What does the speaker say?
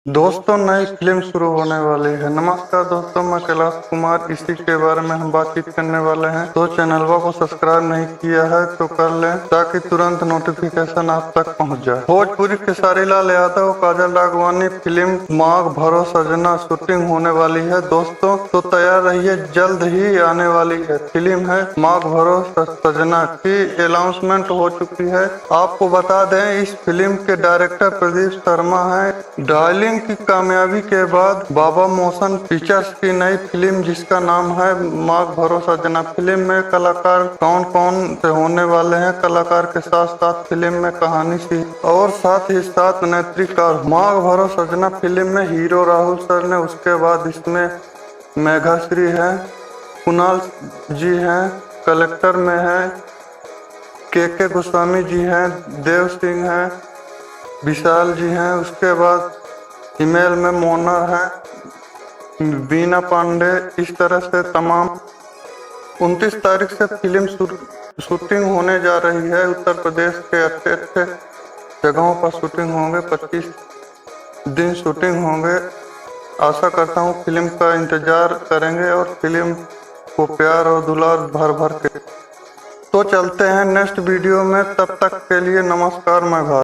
दोस्तों, नई फिल्म शुरू होने वाली है। नमस्कार दोस्तों, मैं कैलाश कुमार। इसी के बारे में हम बातचीत करने वाले हैं। तो चैनल को सब्सक्राइब नहीं किया है तो कर लें, ताकि तुरंत नोटिफिकेशन आप तक पहुंच जाए। भोजपुरी खेसारी लाल यादव, काजल राघवानी फिल्म माघ भरो सजना शूटिंग होने वाली है दोस्तों, तो तैयार रहिए, जल्द ही आने वाली है। फिल्म है माघ भरो सजना की अनाउंसमेंट हो चुकी है। आपको बता दें, इस फिल्म के डायरेक्टर प्रदीप शर्मा है। डार्लिंग की कामयाबी के बाद बाबा मोशन पिक्चर्स की नई फिल्म, जिसका नाम है माघ भरो सजना। फिल्म में कलाकार कौन कौन से होने वाले हैं, कलाकार के साथ साथ फिल्म में कहानी सी और साथ ही साथ नेत्रिकार। माघ भरो सजना फिल्म में हीरो राहुल सर ने, उसके बाद इसमें मेघाश्री है, कुणाल जी हैं, कलेक्टर में है के गोस्वामी जी हैं, देव सिंह हैं, विशाल जी हैं, उसके बाद ईमेल में मोना है, बीना पांडे। इस तरह से तमाम 29 तारीख से फिल्म शूटिंग होने जा रही है। उत्तर प्रदेश के अच्छे अच्छे जगहों पर शूटिंग होंगे, 25 दिन शूटिंग होंगे। आशा करता हूँ फिल्म का इंतजार करेंगे और फिल्म को प्यार और दुलार भर भर के। तो चलते हैं नेक्स्ट वीडियो में, तब तक के लिए नमस्कार। मैं